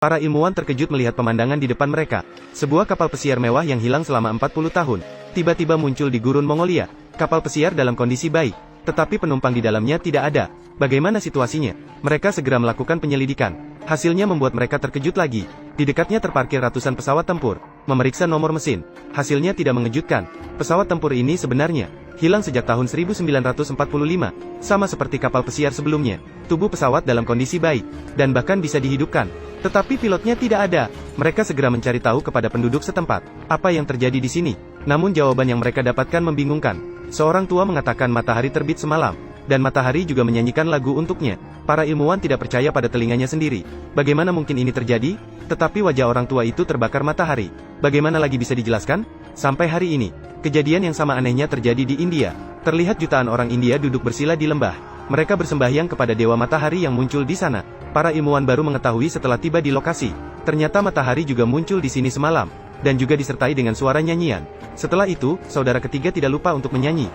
Para ilmuwan terkejut melihat pemandangan di depan mereka. Sebuah kapal pesiar mewah yang hilang selama 40 tahun, tiba-tiba muncul di gurun Mongolia. Kapal pesiar dalam kondisi baik, tetapi penumpang di dalamnya tidak ada. Bagaimana situasinya? Mereka segera melakukan penyelidikan. Hasilnya membuat mereka terkejut lagi. Di dekatnya terparkir ratusan pesawat tempur. Memeriksa nomor mesin. Hasilnya tidak mengejutkan. Pesawat tempur ini sebenarnya hilang sejak tahun 1945. Sama seperti kapal pesiar sebelumnya. Tubuh pesawat dalam kondisi baik, dan bahkan bisa dihidupkan. Tetapi pilotnya tidak ada. Mereka segera mencari tahu kepada penduduk setempat. Apa yang terjadi di sini? Namun jawaban yang mereka dapatkan membingungkan. Seorang tua mengatakan matahari terbit semalam, dan matahari juga menyanyikan lagu untuknya. Para ilmuwan tidak percaya pada telinganya sendiri. Bagaimana mungkin ini terjadi? Tetapi wajah orang tua itu terbakar matahari. Bagaimana lagi bisa dijelaskan? Sampai hari ini, kejadian yang sama anehnya terjadi di India. Terlihat jutaan orang India duduk bersila di lembah. Mereka bersembahyang kepada dewa matahari yang muncul di sana. Para ilmuwan baru mengetahui setelah tiba di lokasi. Ternyata matahari juga muncul di sini semalam, dan juga disertai dengan suara nyanyian. Setelah itu, saudara ketiga tidak lupa untuk menyanyi.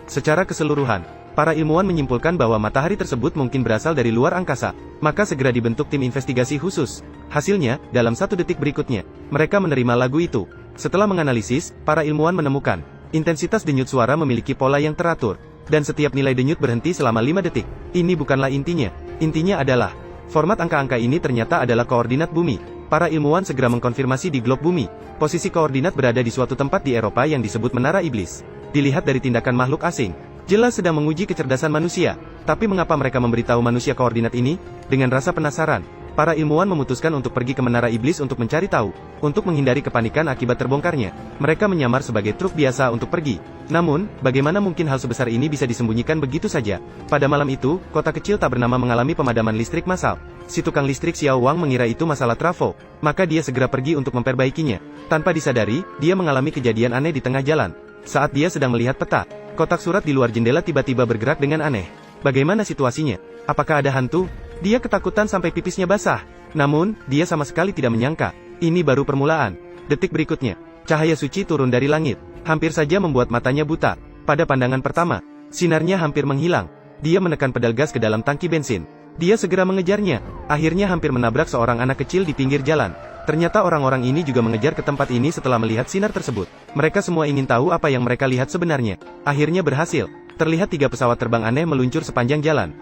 Secara keseluruhan, para ilmuwan menyimpulkan bahwa matahari tersebut mungkin berasal dari luar angkasa. Maka segera dibentuk tim investigasi khusus. Hasilnya, dalam 1 detik berikutnya, mereka menerima lagu itu. Setelah menganalisis, para ilmuwan menemukan intensitas denyut suara memiliki pola yang teratur, dan setiap nilai denyut berhenti selama 5 detik. Ini bukanlah intinya. Intinya adalah, format angka-angka ini ternyata adalah koordinat bumi. Para ilmuwan segera mengkonfirmasi di globe bumi. Posisi koordinat berada di suatu tempat di Eropa yang disebut Menara Iblis. Dilihat dari tindakan makhluk asing, jelas sedang menguji kecerdasan manusia. Tapi mengapa mereka memberitahu manusia koordinat ini? Dengan rasa penasaran, para ilmuwan memutuskan untuk pergi ke Menara Iblis untuk mencari tahu. Untuk menghindari kepanikan akibat terbongkarnya, mereka menyamar sebagai truk biasa untuk pergi. Namun, bagaimana mungkin hal sebesar ini bisa disembunyikan begitu saja? Pada malam itu, kota kecil tak bernama mengalami pemadaman listrik massal. Si tukang listrik Xiao Wang mengira itu masalah trafo, maka dia segera pergi untuk memperbaikinya. Tanpa disadari, dia mengalami kejadian aneh di tengah jalan. Saat dia sedang melihat peta, kotak surat di luar jendela tiba-tiba bergerak dengan aneh. Bagaimana situasinya? Apakah ada hantu? Dia ketakutan sampai pipisnya basah. Namun, dia sama sekali tidak menyangka. Ini baru permulaan. Detik berikutnya, cahaya suci turun dari langit. Hampir saja membuat matanya buta. Pada pandangan pertama, sinarnya hampir menghilang. Dia menekan pedal gas ke dalam tangki bensin. Dia segera mengejarnya. Akhirnya hampir menabrak seorang anak kecil di pinggir jalan. Ternyata orang-orang ini juga mengejar ke tempat ini setelah melihat sinar tersebut. Mereka semua ingin tahu apa yang mereka lihat sebenarnya. Akhirnya berhasil. Terlihat 3 pesawat terbang aneh meluncur sepanjang jalan.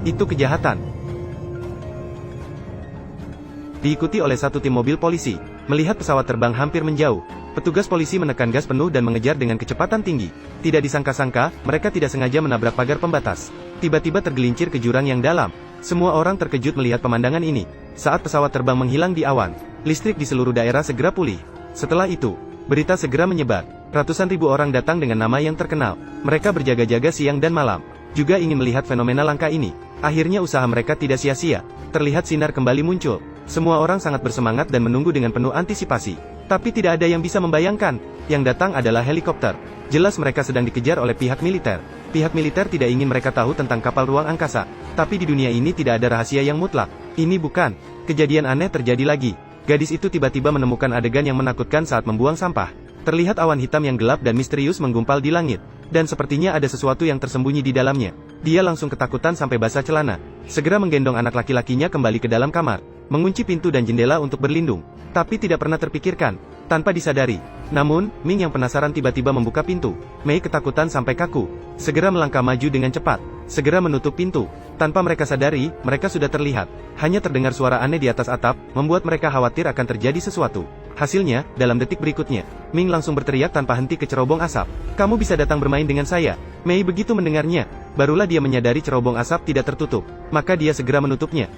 Itu kejahatan. Diikuti oleh 1 tim mobil polisi. Melihat pesawat terbang hampir menjauh, petugas polisi menekan gas penuh dan mengejar dengan kecepatan tinggi. Tidak disangka-sangka, mereka tidak sengaja menabrak pagar pembatas. Tiba-tiba tergelincir ke jurang yang dalam. Semua orang terkejut melihat pemandangan ini. Saat pesawat terbang menghilang di awan, listrik di seluruh daerah segera pulih. Setelah itu, berita segera menyebar. Ratusan ribu orang datang dengan nama yang terkenal. Mereka berjaga-jaga siang dan malam, juga ingin melihat fenomena langka ini. Akhirnya usaha mereka tidak sia-sia. Terlihat sinar kembali muncul. Semua orang sangat bersemangat dan menunggu dengan penuh antisipasi. Tapi tidak ada yang bisa membayangkan. Yang datang adalah helikopter. Jelas mereka sedang dikejar oleh pihak militer. Pihak militer tidak ingin mereka tahu tentang kapal ruang angkasa. Tapi di dunia ini tidak ada rahasia yang mutlak. Ini bukan. Kejadian aneh terjadi lagi. Gadis itu tiba-tiba menemukan adegan yang menakutkan saat membuang sampah. Terlihat awan hitam yang gelap dan misterius menggumpal di langit. Dan sepertinya ada sesuatu yang tersembunyi di dalamnya. Dia langsung ketakutan sampai basah celana. Segera menggendong anak laki-lakinya kembali ke dalam kamar. Mengunci pintu dan jendela untuk berlindung. Tapi tidak pernah terpikirkan. Tanpa disadari. Namun, Ming yang penasaran tiba-tiba membuka pintu. Mei ketakutan sampai kaku. Segera melangkah maju dengan cepat. Segera menutup pintu. Tanpa mereka sadari, mereka sudah terlihat. Hanya terdengar suara aneh di atas atap, membuat mereka khawatir akan terjadi sesuatu. Hasilnya, dalam detik berikutnya, Ming langsung berteriak tanpa henti ke cerobong asap. "Kamu bisa datang bermain dengan saya." Mei begitu mendengarnya, barulah dia menyadari cerobong asap tidak tertutup. Maka dia segera menutupnya.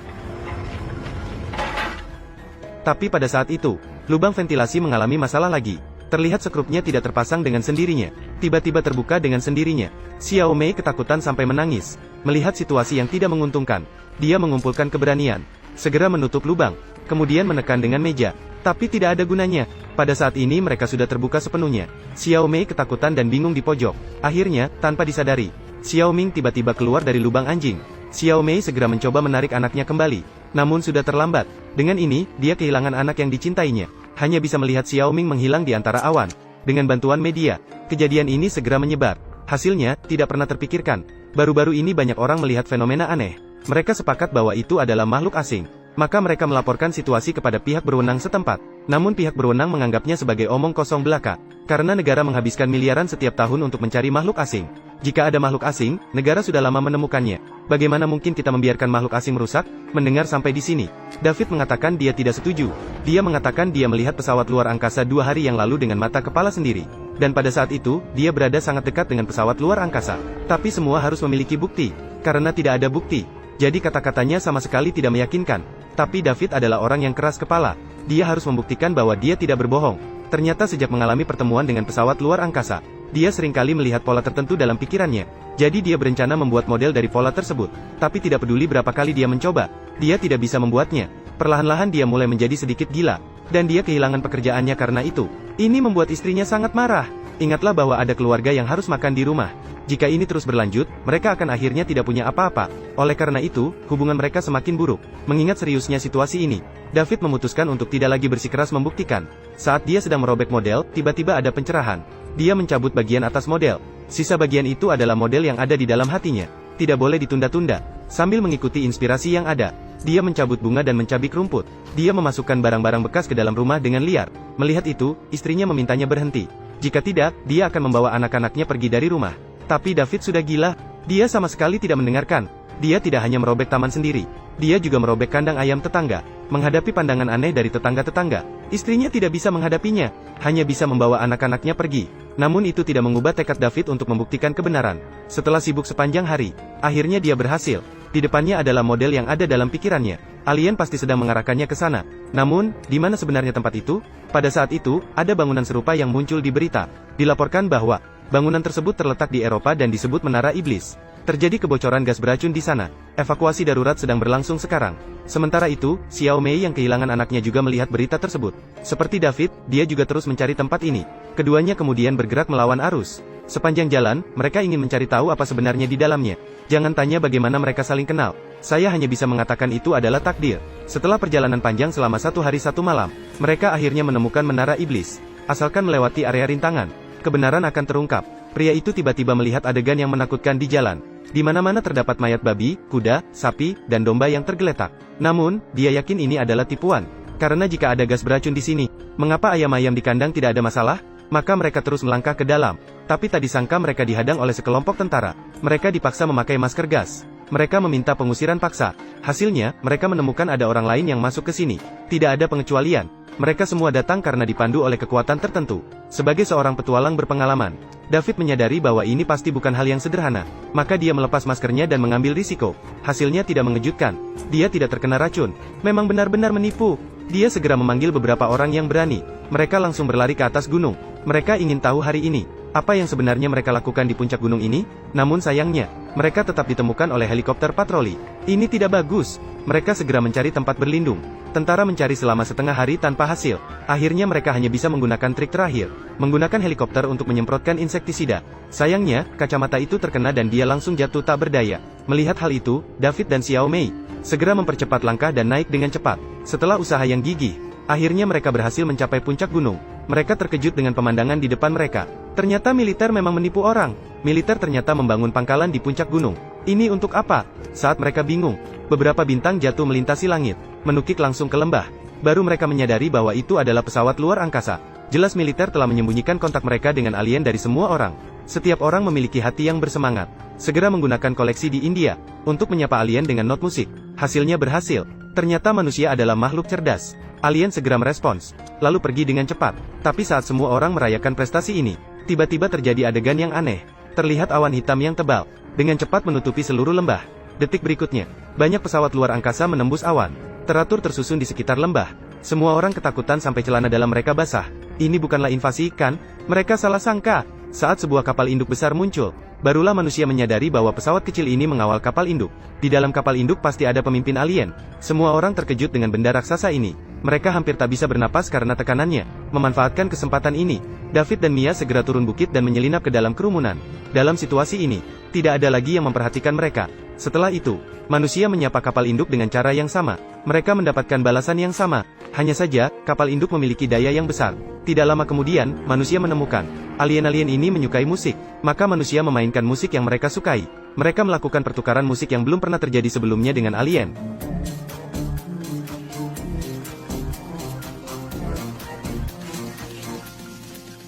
Tapi pada saat itu, lubang ventilasi mengalami masalah lagi. Terlihat sekrupnya tidak terpasang dengan sendirinya. Tiba-tiba terbuka dengan sendirinya. Xiao Mei ketakutan sampai menangis. Melihat situasi yang tidak menguntungkan, dia mengumpulkan keberanian. Segera menutup lubang, kemudian menekan dengan meja. Tapi tidak ada gunanya. Pada saat ini mereka sudah terbuka sepenuhnya. Xiao Mei ketakutan dan bingung di pojok. Akhirnya, tanpa disadari, Xiao Ming tiba-tiba keluar dari lubang anjing. Xiao Mei segera mencoba menarik anaknya kembali. Namun sudah terlambat. Dengan ini, dia kehilangan anak yang dicintainya. Hanya bisa melihat Xiao Ming menghilang di antara awan. Dengan bantuan media, kejadian ini segera menyebar. Hasilnya, tidak pernah terpikirkan. Baru-baru ini banyak orang melihat fenomena aneh. Mereka sepakat bahwa itu adalah makhluk asing. Maka mereka melaporkan situasi kepada pihak berwenang setempat. Namun pihak berwenang menganggapnya sebagai omong kosong belaka. Karena negara menghabiskan miliaran setiap tahun untuk mencari makhluk asing. Jika ada makhluk asing, negara sudah lama menemukannya. Bagaimana mungkin kita membiarkan makhluk asing merusak? Mendengar sampai di sini, David mengatakan dia tidak setuju. Dia mengatakan dia melihat pesawat luar angkasa 2 hari yang lalu dengan mata kepala sendiri. Dan pada saat itu, dia berada sangat dekat dengan pesawat luar angkasa. Tapi semua harus memiliki bukti. Karena tidak ada bukti, jadi kata-katanya sama sekali tidak meyakinkan. Tapi David adalah orang yang keras kepala. Dia harus membuktikan bahwa dia tidak berbohong. Ternyata sejak mengalami pertemuan dengan pesawat luar angkasa, dia seringkali melihat pola tertentu dalam pikirannya. Jadi dia berencana membuat model dari pola tersebut. Tapi tidak peduli berapa kali dia mencoba, dia tidak bisa membuatnya. Perlahan-lahan dia mulai menjadi sedikit gila. Dan dia kehilangan pekerjaannya karena itu. Ini membuat istrinya sangat marah. Ingatlah bahwa ada keluarga yang harus makan di rumah. Jika ini terus berlanjut, mereka akan akhirnya tidak punya apa-apa. Oleh karena itu, hubungan mereka semakin buruk. Mengingat seriusnya situasi ini, David memutuskan untuk tidak lagi bersikeras membuktikan. Saat dia sedang merobek model, tiba-tiba ada pencerahan. Dia mencabut bagian atas model. Sisa bagian itu adalah model yang ada di dalam hatinya. Tidak boleh ditunda-tunda. Sambil mengikuti inspirasi yang ada, dia mencabut bunga dan mencabik rumput. Dia memasukkan barang-barang bekas ke dalam rumah dengan liar. Melihat itu, istrinya memintanya berhenti. Jika tidak, dia akan membawa anak-anaknya pergi dari rumah. Tapi David sudah gila. Dia sama sekali tidak mendengarkan. Dia tidak hanya merobek taman sendiri. Dia juga merobek kandang ayam tetangga. Menghadapi pandangan aneh dari tetangga-tetangga, istrinya tidak bisa menghadapinya. Hanya bisa membawa anak-anaknya pergi. Namun itu tidak mengubah tekad David untuk membuktikan kebenaran. Setelah sibuk sepanjang hari, akhirnya dia berhasil. Di depannya adalah model yang ada dalam pikirannya. Alien pasti sedang mengarahkannya ke sana. Namun, di mana sebenarnya tempat itu? Pada saat itu, ada bangunan serupa yang muncul di berita. Dilaporkan bahwa bangunan tersebut terletak di Eropa dan disebut Menara Iblis. Terjadi kebocoran gas beracun di sana. Evakuasi darurat sedang berlangsung sekarang. Sementara itu, Xiao Mei yang kehilangan anaknya juga melihat berita tersebut. Seperti David, dia juga terus mencari tempat ini. Keduanya kemudian bergerak melawan arus. Sepanjang jalan, mereka ingin mencari tahu apa sebenarnya di dalamnya. Jangan tanya bagaimana mereka saling kenal. Saya hanya bisa mengatakan itu adalah takdir. Setelah perjalanan panjang selama 1 hari 1 malam, mereka akhirnya menemukan Menara Iblis. Asalkan melewati area rintangan, kebenaran akan terungkap. Pria itu tiba-tiba melihat adegan yang menakutkan di jalan. Di mana-mana terdapat mayat babi, kuda, sapi, dan domba yang tergeletak. Namun, dia yakin ini adalah tipuan. Karena jika ada gas beracun di sini, mengapa ayam-ayam di kandang tidak ada masalah? Maka mereka terus melangkah ke dalam. Tapi tak disangka mereka dihadang oleh sekelompok tentara. Mereka dipaksa memakai masker gas. Mereka meminta pengusiran paksa. Hasilnya, mereka menemukan ada orang lain yang masuk ke sini. Tidak ada pengecualian. Mereka semua datang karena dipandu oleh kekuatan tertentu. Sebagai seorang petualang berpengalaman, David menyadari bahwa ini pasti bukan hal yang sederhana. Maka dia melepas maskernya dan mengambil risiko. Hasilnya tidak mengejutkan. Dia tidak terkena racun. Memang benar-benar menipu. Dia segera memanggil beberapa orang yang berani. Mereka langsung berlari ke atas gunung. Mereka ingin tahu hari ini, apa yang sebenarnya mereka lakukan di puncak gunung ini. Namun sayangnya, mereka tetap ditemukan oleh helikopter patroli. Ini tidak bagus. Mereka segera mencari tempat berlindung. Tentara mencari selama setengah hari tanpa hasil. Akhirnya mereka hanya bisa menggunakan trik terakhir. Menggunakan helikopter untuk menyemprotkan insektisida. Sayangnya, kacamata itu terkena dan dia langsung jatuh tak berdaya. Melihat hal itu, David dan Xiao Mei segera mempercepat langkah dan naik dengan cepat. Setelah usaha yang gigih, akhirnya mereka berhasil mencapai puncak gunung. Mereka terkejut dengan pemandangan di depan mereka. Ternyata militer memang menipu orang. Militer ternyata membangun pangkalan di puncak gunung. Ini untuk apa? Saat mereka bingung, beberapa bintang jatuh melintasi langit, menukik langsung ke lembah. Baru mereka menyadari bahwa itu adalah pesawat luar angkasa. Jelas militer telah menyembunyikan kontak mereka dengan alien dari semua orang. Setiap orang memiliki hati yang bersemangat. Segera menggunakan koleksi di India untuk menyapa alien dengan not musik. Hasilnya berhasil. Ternyata manusia adalah makhluk cerdas. Alien segera merespons, lalu pergi dengan cepat. Tapi saat semua orang merayakan prestasi ini, tiba-tiba terjadi adegan yang aneh. Terlihat awan hitam yang tebal, dengan cepat menutupi seluruh lembah. Detik berikutnya, banyak pesawat luar angkasa menembus awan. Teratur tersusun di sekitar lembah. Semua orang ketakutan sampai celana dalam mereka basah. Ini bukanlah invasi, kan? Mereka salah sangka. Saat sebuah kapal induk besar muncul, barulah manusia menyadari bahwa pesawat kecil ini mengawal kapal induk. Di dalam kapal induk pasti ada pemimpin alien. Semua orang terkejut dengan benda raksasa ini. Mereka hampir tak bisa bernapas karena tekanannya. Memanfaatkan kesempatan ini, David dan Mia segera turun bukit dan menyelinap ke dalam kerumunan. Dalam situasi ini, tidak ada lagi yang memperhatikan mereka. Setelah itu, manusia menyapa kapal induk dengan cara yang sama. Mereka mendapatkan balasan yang sama. Hanya saja, kapal induk memiliki daya yang besar. Tidak lama kemudian, manusia menemukan alien-alien ini menyukai musik. Maka manusia memainkan musik yang mereka sukai. Mereka melakukan pertukaran musik yang belum pernah terjadi sebelumnya dengan alien.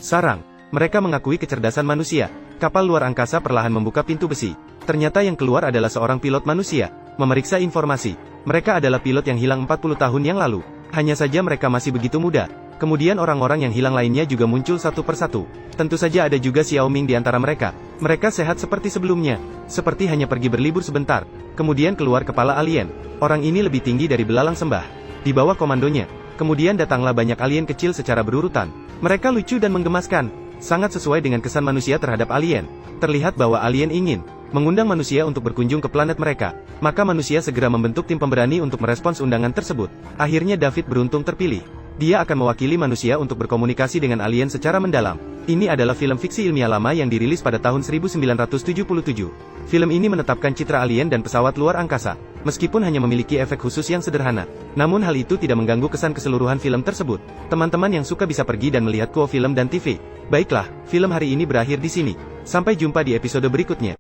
Sarang. Mereka mengakui kecerdasan manusia. Kapal luar angkasa perlahan membuka pintu besi. Ternyata yang keluar adalah seorang pilot manusia. Memeriksa informasi. Mereka adalah pilot yang hilang 40 tahun yang lalu. Hanya saja mereka masih begitu muda. Kemudian orang-orang yang hilang lainnya juga muncul satu persatu. Tentu saja ada juga Xiao Ming di antara mereka. Mereka sehat seperti sebelumnya. Seperti hanya pergi berlibur sebentar. Kemudian keluar kepala alien. Orang ini lebih tinggi dari belalang sembah. Di bawah komandonya. Kemudian datanglah banyak alien kecil secara berurutan. Mereka lucu dan menggemaskan. Sangat sesuai dengan kesan manusia terhadap alien. Terlihat bahwa alien ingin mengundang manusia untuk berkunjung ke planet mereka. Maka manusia segera membentuk tim pemberani untuk merespons undangan tersebut. Akhirnya David beruntung terpilih. Dia akan mewakili manusia untuk berkomunikasi dengan alien secara mendalam. Ini adalah film fiksi ilmiah lama yang dirilis pada tahun 1977. Film ini menetapkan citra alien dan pesawat luar angkasa, meskipun hanya memiliki efek khusus yang sederhana. Namun hal itu tidak mengganggu kesan keseluruhan film tersebut. Teman-teman yang suka bisa pergi dan melihat Kuo Film dan TV. Baiklah, film hari ini berakhir di sini. Sampai jumpa di episode berikutnya.